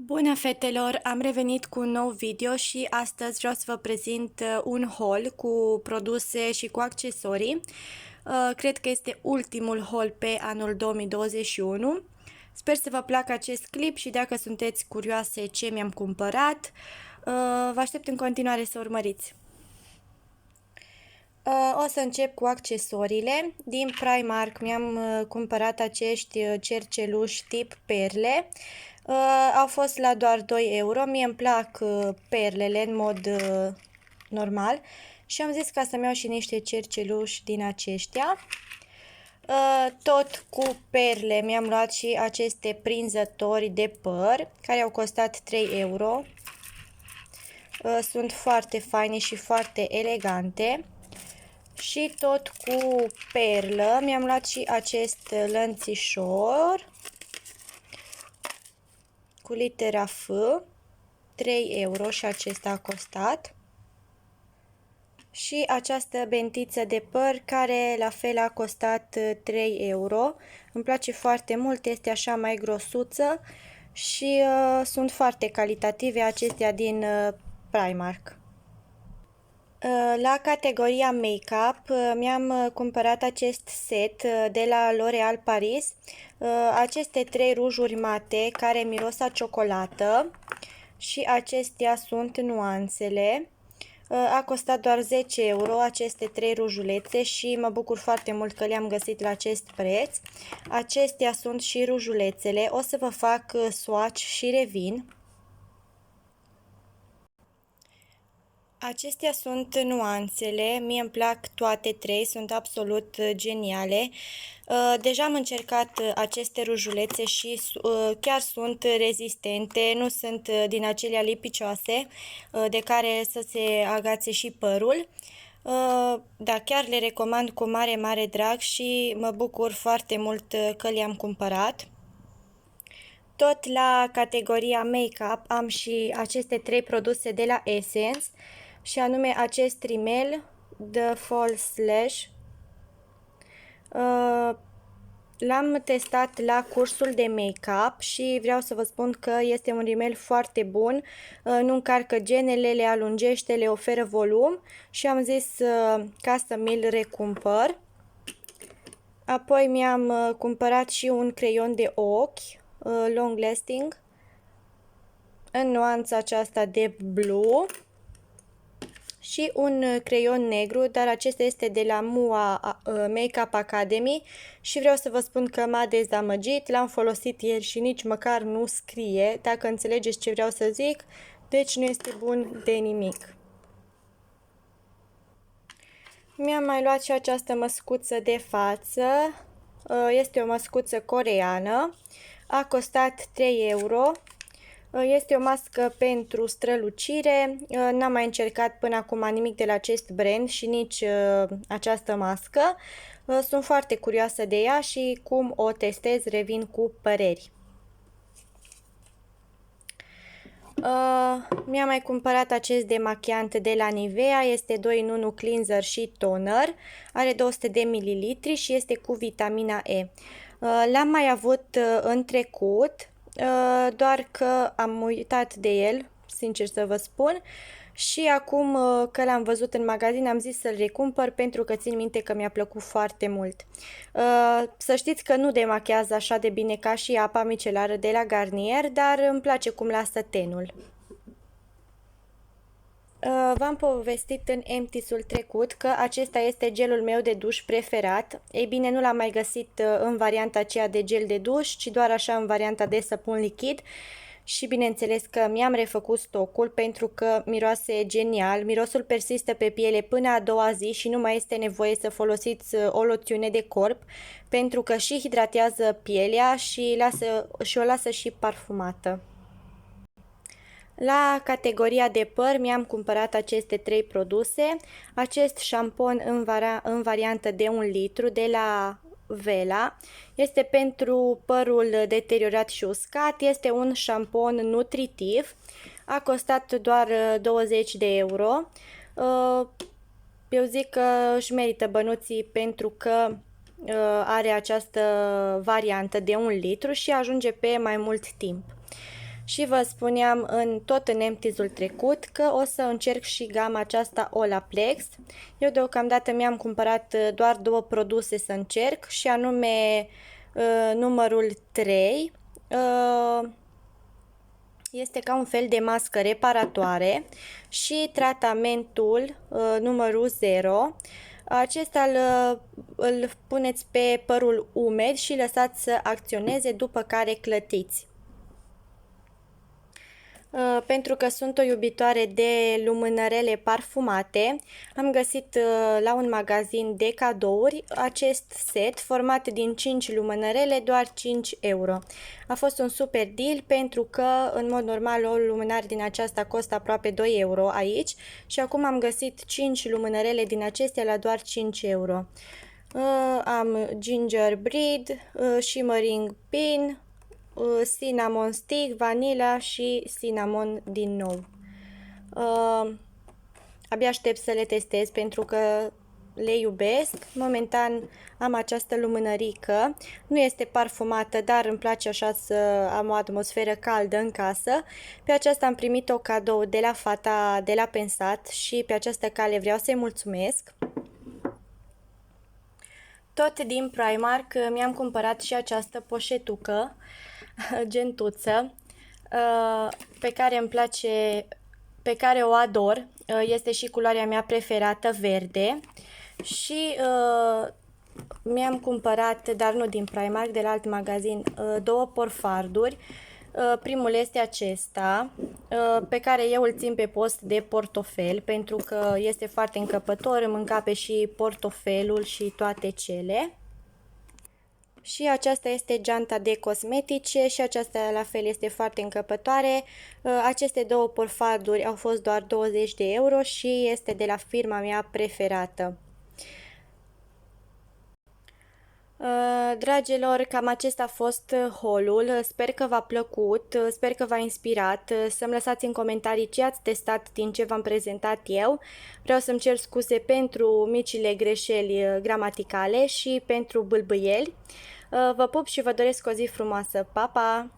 Bună fetelor, am revenit cu un nou video și astăzi vreau să vă prezint un haul cu produse și cu accesorii. Cred că este ultimul haul pe anul 2021. Sper să vă placă acest clip și dacă sunteți curioase ce mi-am cumpărat, vă aștept în continuare să urmăriți. O să încep cu accesoriile. Din Primark mi-am cumpărat acești cerceluși tip perle. Au fost la doar 2 euro. Mie îmi plac perlele în mod normal și am zis ca să-mi iau și niște cerceluși din aceștia. Tot cu perle mi-am luat și aceste prinzători de păr care au costat 3 euro. Sunt foarte faine și foarte elegante. Și tot cu perlă mi-am luat și acest lănțișor cu litera F, 3 euro și acesta a costat. Și această bentiță de păr care la fel a costat 3 euro. Îmi place foarte mult, este așa mai grosuță și sunt foarte calitative acestea din Primark. La categoria make-up mi-am cumpărat acest set de la L'Oréal Paris, aceste 3 rujuri mate care miros a ciocolată și acestea sunt nuanțele. A costat doar 10 euro aceste 3 rujulețe și mă bucur foarte mult că le-am găsit la acest preț. Acestea sunt și rujulețele, o să vă fac swatch și revin. Acestea sunt nuanțele, mie îmi plac toate 3, sunt absolut geniale. Deja am încercat aceste rujulețe și chiar sunt rezistente, nu sunt din acelea lipicioase de care să se agațe și părul. Da, chiar le recomand cu mare drag și mă bucur foarte mult că le-am cumpărat. Tot la categoria make-up am și aceste 3 produse de la Essence și anume acest rimel The False Lash. L-am testat la cursul de make-up și vreau să vă spun că este un rimel foarte bun, nu încarcă genele, le alungește, le oferă volum și am zis ca să mi-l recumpăr. Apoi mi-am cumpărat și un creion de ochi long lasting în nuanța aceasta de blue și un creion negru, dar acesta este de la MUA Makeup Academy și vreau să vă spun că m-a dezamăgit, l-am folosit ieri și nici măcar nu scrie, dacă înțelegeți ce vreau să zic, deci nu este bun de nimic. Mi-am mai luat și această măscuță de față, este o măscuță coreeană, a costat 3 euro. Este o mască pentru strălucire, n-am mai încercat până acum nimic de la acest brand și nici această mască. Sunt foarte curioasă de ea și cum o testez revin cu păreri. Mi-am mai cumpărat acest demachiant de la Nivea, este 2 în 1 cleanser și toner, are 200 de ml și este cu vitamina E. L-am mai avut în trecut, doar că am uitat de el, sincer să vă spun, și acum că l-am văzut în magazin am zis să-l recumpăr pentru că țin minte că mi-a plăcut foarte mult. Să știți că nu demachează așa de bine ca și apa micelară de la Garnier, dar îmi place cum lasă tenul. V-am povestit în emptisul trecut că acesta este gelul meu de duș preferat. Ei bine, nu l-am mai găsit în varianta aceea de gel de duș, ci doar așa în varianta de săpun lichid. Și bineînțeles că mi-am refăcut stocul pentru că miroase genial. Mirosul persistă pe piele până a doua zi și nu mai este nevoie să folosiți o loțiune de corp pentru că și hidratează pielea și o lasă și parfumată. La categoria de păr mi-am cumpărat aceste 3 produse, acest șampon în variantă de 1 litru de la Vela, este pentru părul deteriorat și uscat, este un șampon nutritiv, a costat doar 20 de euro, eu zic că își merită bănuții pentru că are această variantă de 1 litru și ajunge pe mai mult timp. Și vă spuneam tot în empty-ul trecut că o să încerc și gama aceasta Olaplex. Eu deocamdată mi-am cumpărat doar 2 produse să încerc, și anume numărul 3. Este ca un fel de mască reparatoare, și tratamentul numărul 0. Acesta îl puneți pe părul umed și lăsați să acționeze, după care clătiți. Pentru că sunt o iubitoare de lumânărele parfumate, am găsit la un magazin de cadouri acest set format din 5 lumânărele, doar 5 euro. A fost un super deal, pentru că în mod normal o lumânare din aceasta costă aproape 2 euro aici, și acum am găsit 5 lumânărele din acestea la doar 5 euro. Am gingerbread, shimmering pin, cinnamon stick, vanila și cinnamon din nou. Abia aștept să le testez, pentru că le iubesc. Momentan am această lumânărică, nu este parfumată, dar îmi place așa să am o atmosferă caldă în casă. Pe aceasta am primit-o cadou de la fata de la Pensat și pe această cale vreau să-i mulțumesc. Tot din Primark mi-am cumpărat și această poșetucă, gentuță, pe care îmi place, pe care o ador. Este și culoarea mea preferată, verde. Și mi-am cumpărat, dar nu din Primark, de la alt magazin, 2 porfarduri. Primul este acesta, pe care eu îl țin pe post de portofel, pentru că este foarte încăpător, îmi încape și portofelul și toate cele. Și aceasta este geanta de cosmetice și aceasta la fel este foarte încăpătoare. Aceste 2 porfarduri au fost doar 20 de euro și este de la firma mea preferată. Dragilor, cam acesta a fost haul-ul. Sper că v-a plăcut, sper că v-a inspirat. Să-mi lăsați în comentarii ce ați testat din ce v-am prezentat eu. Vreau să-mi cer scuze pentru micile greșeli gramaticale și pentru bâlbâieli. Vă pup și vă doresc o zi frumoasă. Pa, pa!